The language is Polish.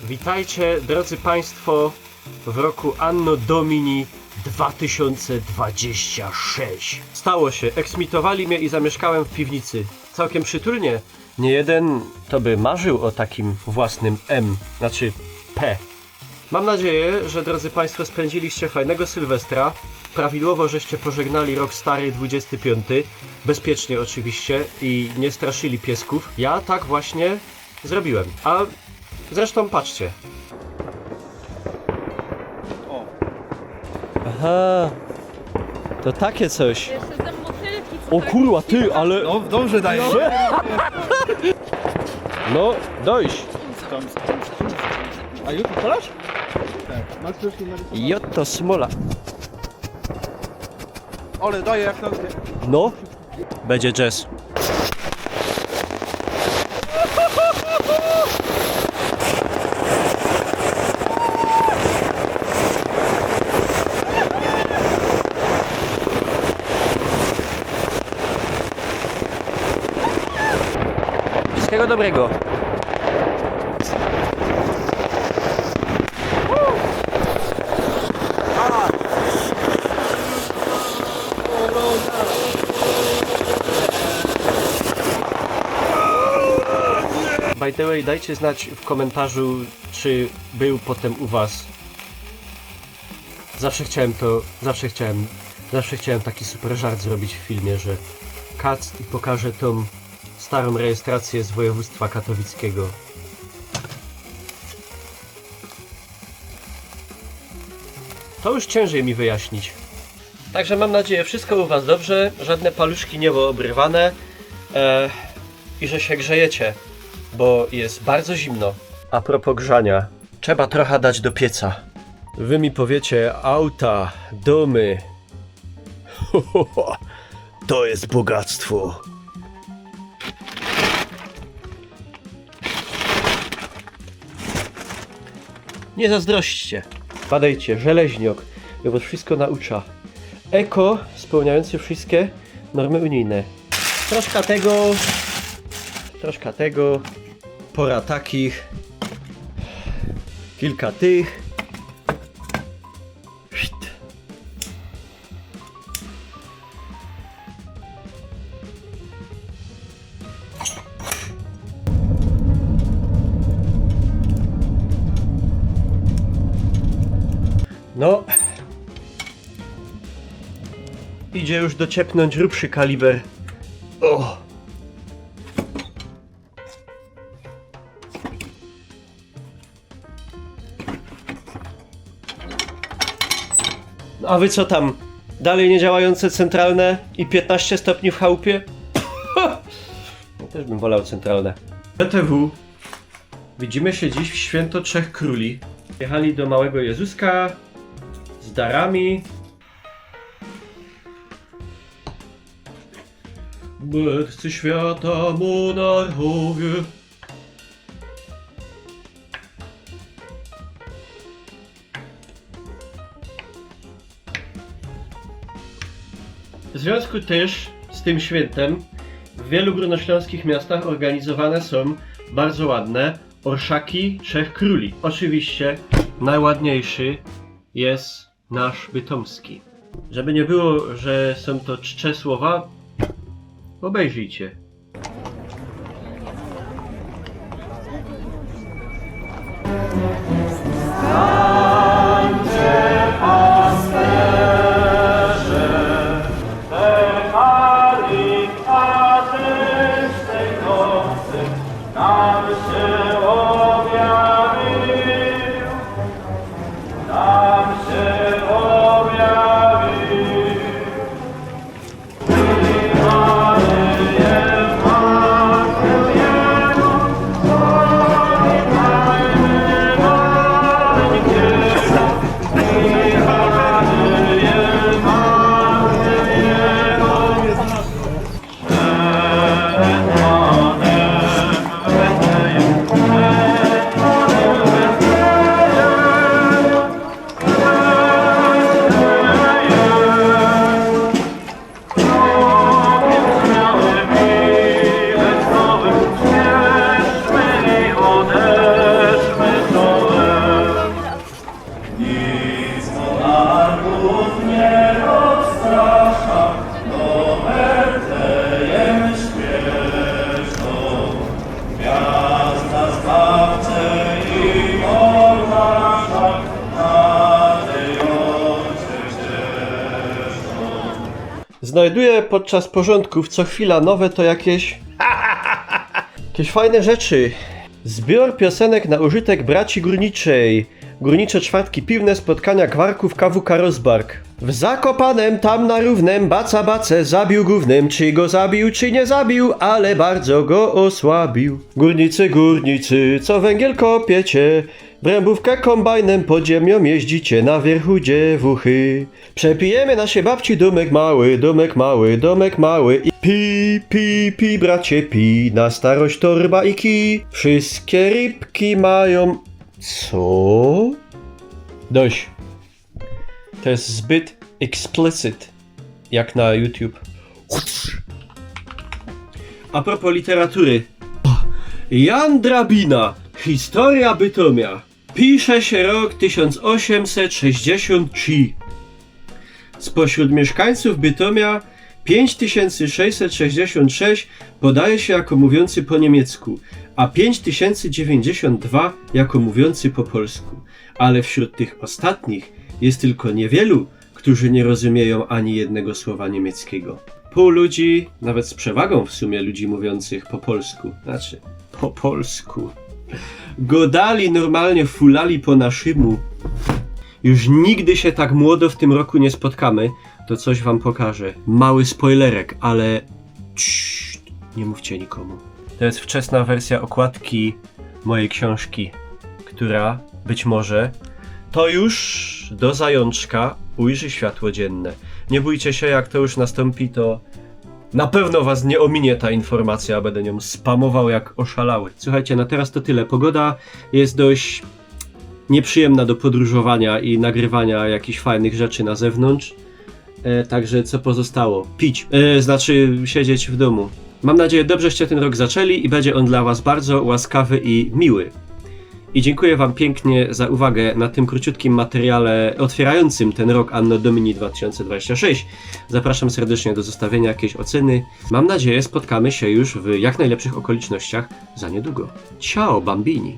Witajcie, drodzy Państwo, w roku Anno Domini 2026. Stało się, eksmitowali mnie i zamieszkałem w piwnicy. Całkiem przytulnie. Nie jeden to by marzył o takim własnym M, znaczy P. Mam nadzieję, że drodzy Państwo spędziliście fajnego Sylwestra. Prawidłowo żeście pożegnali rok stary 25. Bezpiecznie oczywiście i nie straszyli piesków. Ja tak właśnie zrobiłem. A zresztą patrzcie. Aha, to takie coś. Jeszcze te motylki, O kurwa, ty, ale... No, dobrze daje. No, dojść. A już polasz? Tak. Masz już numer? Jotto smola. Ale daje jak na... No, będzie jazz. Wszystkiego dobrego. By the way, dajcie znać w komentarzu, czy był potem u was. Zawsze chciałem taki super żart zrobić w filmie, że kac i pokażę tą starą rejestrację z województwa katowickiego. To już ciężej mi wyjaśnić. Także mam nadzieję, wszystko u was dobrze, żadne paluszki nie były obrywane i że się grzejecie, bo jest bardzo zimno. A propos grzania, trzeba trochę dać do pieca. Wy mi powiecie, auta, domy. To jest bogactwo. Nie zazdrośćcie. Badajcie, żeleźniok, ja was wszystko naucza. Eko, spełniający wszystkie normy unijne. Troszkę tego, pora takich, kilka tych. No, idzie już dociepnąć grubszy kaliber. O! No, a wy co tam? Dalej niedziałające centralne i 15 stopni w chałupie? Ja też bym wolał centralne. BTW. Widzimy się dziś w święto Trzech Króli. Jechali do Małego Jezuska z darami. Bledcy świata monarchowie. W związku też z tym świętem w wielu górnośląskich miastach organizowane są bardzo ładne orszaki Trzech Króli. Oczywiście najładniejszy jest nasz bytomski. Żeby nie było, że są to czcze słowa, obejrzyjcie. Yeah. Znajduję podczas porządków co chwila nowe to jakieś fajne rzeczy. Zbiór piosenek na użytek braci górniczej. Górnicze czwartki piwne, spotkania kwarków, KWK Rozbark. W Zakopanem, tam na Równem, baca bacę zabił gównem. Czy go zabił, czy nie zabił, ale bardzo go osłabił. Górnicy, górnicy, co węgiel kopiecie, brębówkę kombajnem pod ziemią jeździcie, na wierchu dziewuchy. Przepijemy nasze babci domek mały, domek mały, domek mały. I pi, bracie, pi, na starość torba i kij. Wszystkie rybki mają... Co? Dość. To jest zbyt explicit, jak na YouTube. A propos literatury. Jan Drabina. Historia Bytomia. Pisze się rok 1863. Spośród mieszkańców Bytomia 5666 podaje się jako mówiący po niemiecku, a 5092 jako mówiący po polsku. Ale wśród tych ostatnich jest tylko niewielu, którzy nie rozumieją ani jednego słowa niemieckiego. Pół ludzi, nawet z przewagą w sumie ludzi mówiących po polsku, znaczy po polsku, godali normalnie, fulali po naszymu. Już nigdy się tak młodo w tym roku nie spotkamy, to coś wam pokażę. Mały spoilerek, ale cii, nie mówcie nikomu. To jest wczesna wersja okładki mojej książki, która być może to już do zajączka ujrzy światło dzienne. Nie bójcie się, jak to już nastąpi, to na pewno was nie ominie ta informacja, będę nią spamował jak oszalały. Słuchajcie, na teraz to tyle. Pogoda jest dość nieprzyjemna do podróżowania i nagrywania jakichś fajnych rzeczy na zewnątrz. Także co pozostało? Pić. Znaczy siedzieć w domu. Mam nadzieję, dobrzeście ten rok zaczęli i będzie on dla was bardzo łaskawy i miły. I dziękuję wam pięknie za uwagę na tym króciutkim materiale otwierającym ten rok Anno Domini 2026. Zapraszam serdecznie do zostawienia jakiejś oceny. Mam nadzieję, spotkamy się już w jak najlepszych okolicznościach za niedługo. Ciao, bambini!